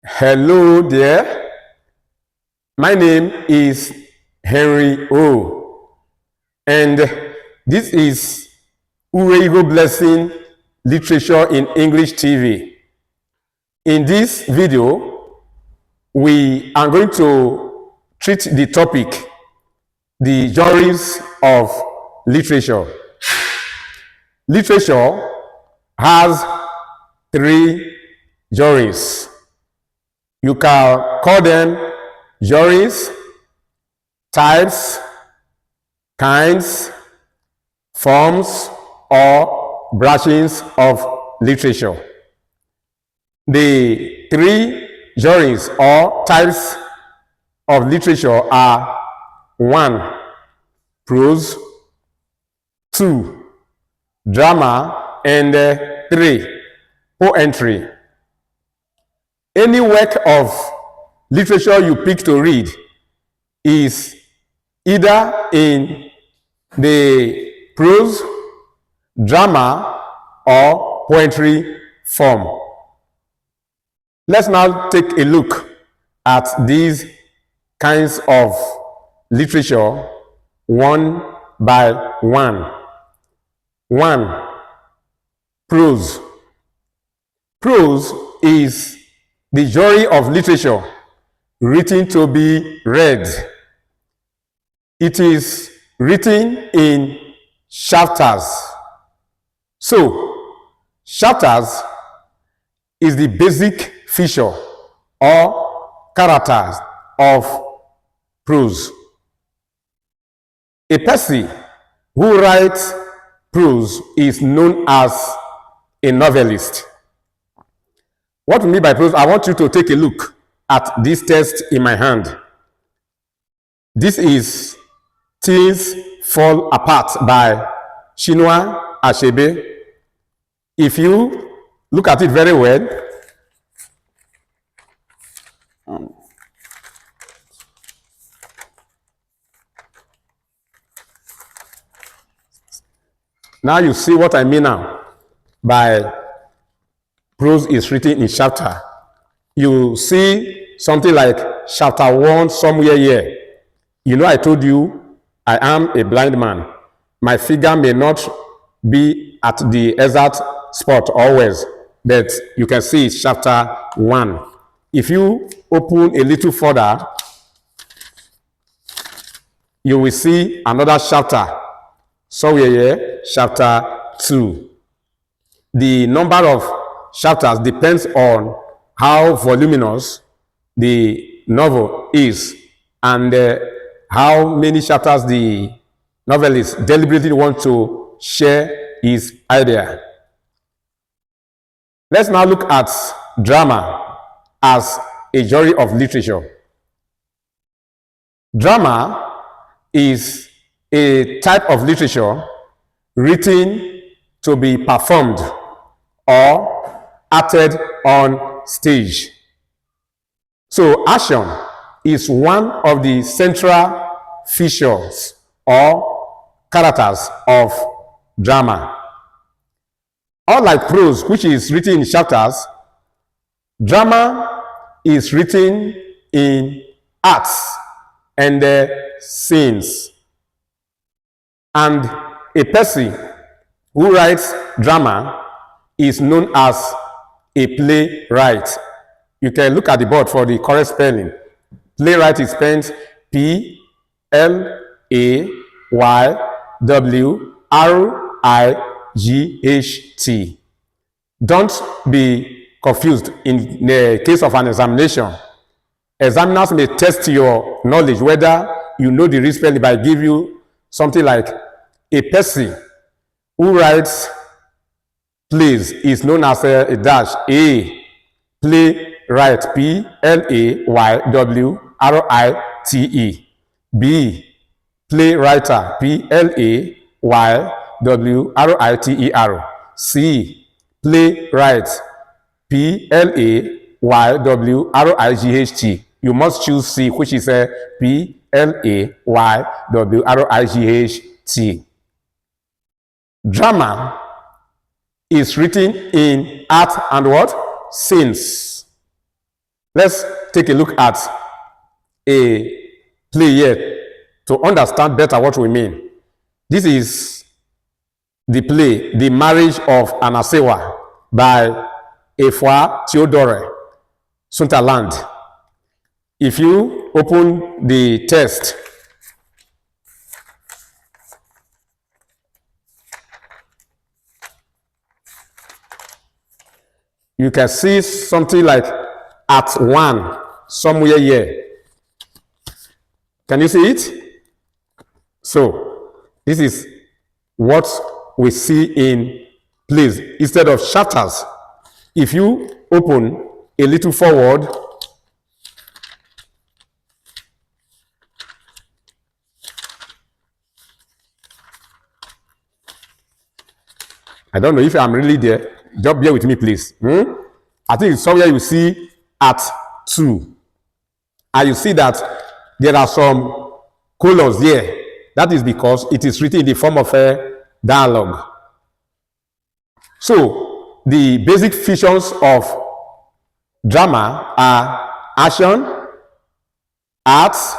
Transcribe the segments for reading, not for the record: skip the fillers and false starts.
Hello there. My name is Henry O. And this is Ureigo Blessing Literature in English TV. In this video, we are going to treat the topic, the genres of literature. Literature has three genres. You can call them genres, types, kinds, forms, or branches of literature. The three genres or types of literature are 1. Prose, 2. Drama, and 3. Poetry. Any work of literature you pick to read is either in the prose, drama, or poetry form. Let's now take a look at these kinds of literature one by one. 1. Prose. Prose is the genre of literature written to be read. It is written in chapters. So, chapters is the basic feature or characters of prose. A person who writes prose is known as a novelist. What we mean by prose, I want you to take a look at this text in my hand. This is Things Fall Apart by Chinua Achebe. If you look at it very well, now you see what I mean now by prose is written in chapter. You see something like chapter 1 somewhere here. You know, I told you I am a blind man. My figure may not be at the exact spot always, but you can see it's chapter 1. If you open a little further, you will see another chapter somewhere here, chapter 2. The number of chapters depends on how voluminous the novel is and how many chapters the novelist deliberately wants to share his idea. Let's now look at drama as a genre of literature. Drama is a type of literature written to be performed or acted on stage. So action is one of the central features or characters of drama. Unlike prose, which is written in chapters, drama is written in acts and scenes. And a person who writes drama is known as a playwright. You can look at the board for the correct spelling. Playwright is spelled P-L-A-Y-W-R-I-G-H-T. Don't be confused in the case of an examination. Examiners may test your knowledge whether you know the real spelling by give you something like a person who writes plays is known as a dash A. Playwright, P-L-A-Y-W-R-I-T-E. B. Playwriter, P-L-A-Y-W-R-I-T-E-R. C. Playwright, P-L-A-Y-W-R-I-G-H-T. You must choose C, which is a P-L-A-Y-W-R-I-G-H-T. Drama is written in art and what? Scenes. Let's take a look at a play here to understand better what we mean. This is the play, The Marriage of Anasewa by Efwa Theodore Sunderland. If you open the text, you can see something like Act 1 somewhere here. Can you see it? So, this is what we see in plays instead of chapters. If you open a little forward, I don't know if I'm really there. Just bear with me, please. I think somewhere you see Act 2. And you see that there are some colors here. That is because it is written in the form of a dialogue. So, the basic features of drama are action, acts,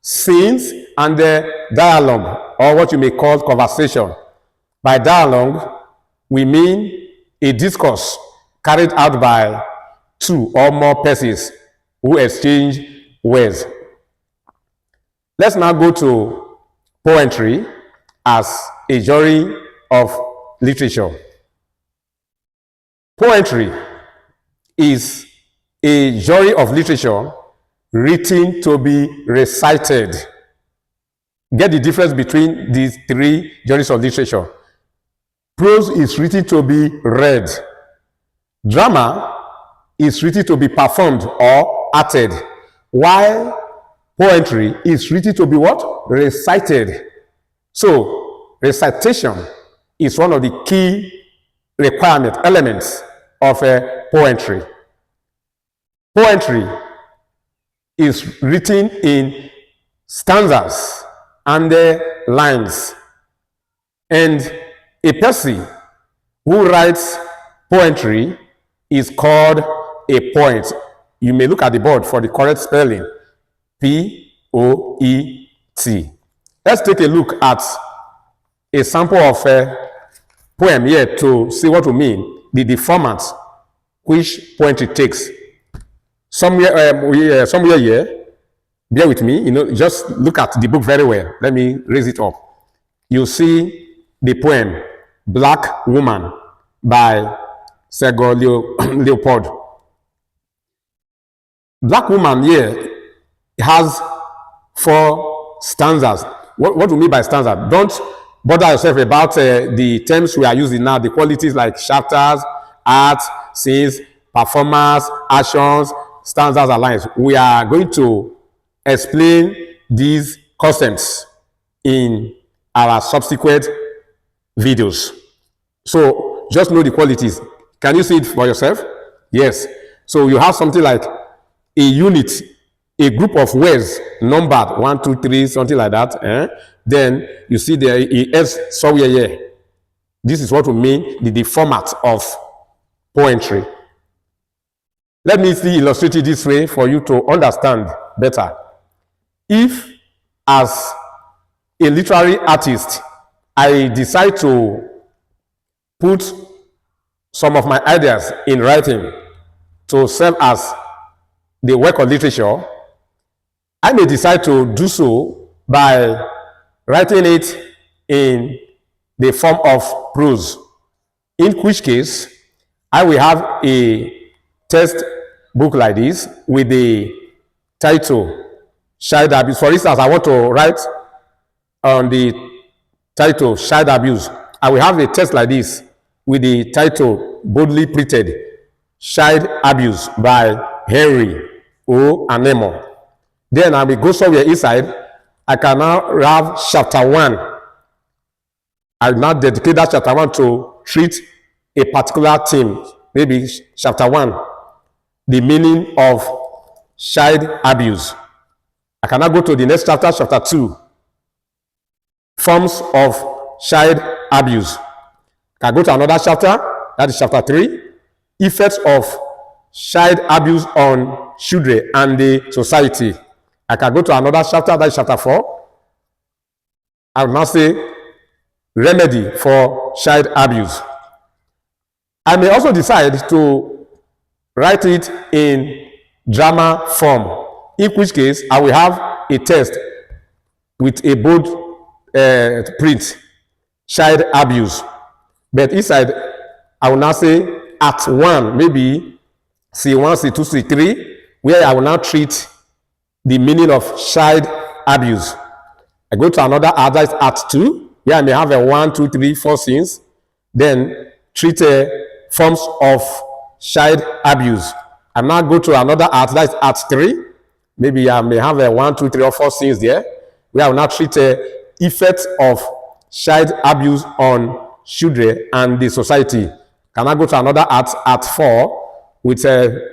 scenes, and the dialogue, or what you may call conversation. By dialogue, we mean a discourse carried out by two or more persons who exchange words. Let's now go to poetry as a genre of literature. Poetry is a genre of literature written to be recited. Get the difference between these three genres of literature. Prose is written to be read. Drama is written to be performed or acted, while poetry is written to be what? Recited. So, recitation is one of the key elements of poetry. Poetry is written in stanzas and lines. And a person who writes poetry is called a poet. You may look at the board for the correct spelling. P-O-E-T. Let's take a look at a sample of a poem here to see what we mean, the format which poetry takes. Somewhere here, bear with me, just look at the book very well. Let me raise it up. You see the poem, Black Woman by Segor Leopold. Black Woman here has 4 stanzas. What do we mean by stanza? Don't bother yourself about the terms we are using now, the qualities like chapters, art, scenes, performance, actions, stanzas, and lines. We are going to explain these concepts in our subsequent videos. So just know the qualities. Can you see it for yourself? Yes. So you have something like a unit, a group of words numbered 1, 2, 3, something like that. Then you see there is somewhere here. This is what we mean the format of poetry. Let me see illustrated this way for you to understand better. If, as a literary artist, I decide to put some of my ideas in writing to serve as the work of literature, I may decide to do so by writing it in the form of prose, in which case I will have a text book like this with the title Child Abuse. For instance, I want to write on the title Child Abuse. I will have a text like this with the title boldly printed Child Abuse by Henry O. Anemo. Then I will go somewhere inside. I can now have chapter 1. I will now dedicate that chapter 1 to treat a particular theme. Maybe chapter 1, the meaning of child abuse. I can now go to the next chapter, chapter 2, forms of child abuse. I can go to another chapter, that is chapter 3, effects of child abuse on children and the society. I can go to another chapter, that is chapter 4. I will now say remedy for child abuse. I may also decide to write it in drama form, in which case I will have a text with a bold print, child abuse. But inside, I will now say Act 1, maybe C1, C2, C3, where I will now treat the meaning of child abuse. I go to another act, that is Act 2, where I may have a 1, 2, 3, 4 scenes, then treat forms of child abuse. I now go to another act, that is Act 3, maybe I may have a 1, 2, 3, or 4 scenes there, where I will now treat effects of child abuse on children and the society. Can I go to another Act 4, with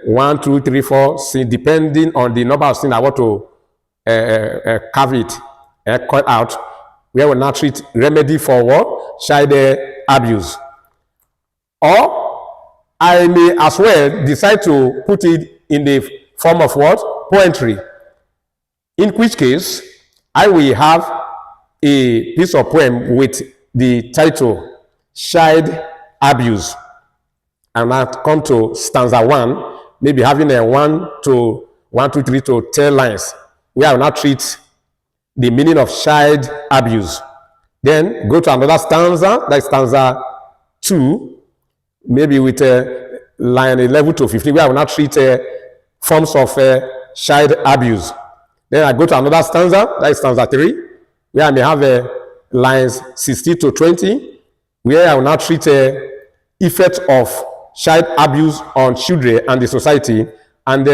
1, 2, 3, 4 scenes, depending on the number of scenes I want to carve it, cut out, where we will now treat remedy for what? Child abuse. Or I may as well decide to put it in the form of what? Poetry. In which case, I will have a piece of poem with the title Child Abuse. And I come to stanza 1, maybe having a 1, 2, 3 to 10 lines, where I will not treat the meaning of child abuse. Then go to another stanza, that is stanza 2, maybe with line 11 to 15, where I will not treat forms of child abuse. Then I go to another stanza, that is stanza 3, where I may have lines 16 to 20, where I will not treat effect of child abuse on children and the society, and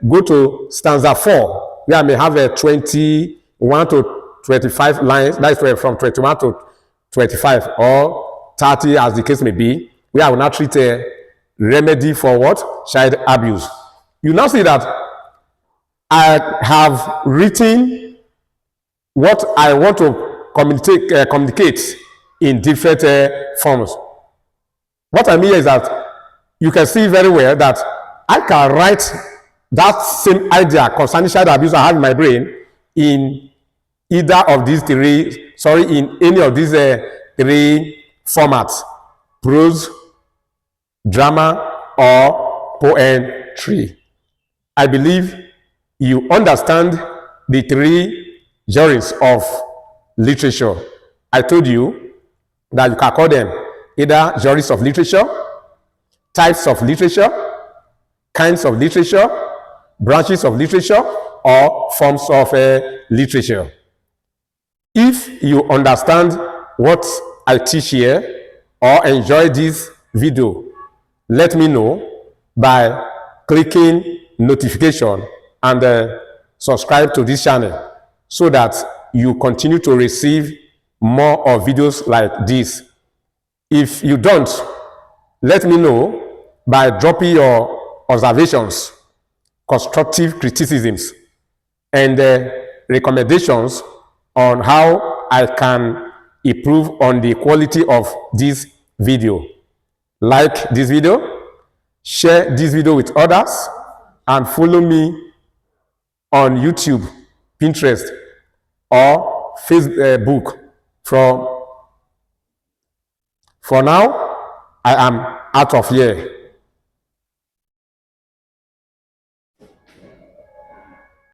go to stanza 4, where I may have 21 to 25 lines, that is from 21 to 25, or 30 as the case may be, where I will not treat a remedy for what? Child abuse. You now see that I have written what I want to communicate in different forms. What I mean is that you can see very well that I can write that same idea concerning child abuse I have in my brain in either of these three, in any of these three formats: prose, drama, or poetry. I believe you understand the three genres of literature. I told you that you can call them either genres of literature, types of literature, kinds of literature, branches of literature, or forms of literature. If you understand what I teach here or enjoy this video, let me know by clicking notification and subscribe to this channel so that you continue to receive more of videos like this. If you don't, let me know by dropping your observations, constructive criticisms, and recommendations on how I can improve on the quality of this video. Like this video, share this video with others, and follow me on YouTube, Pinterest, or Facebook. For now, I am out of here.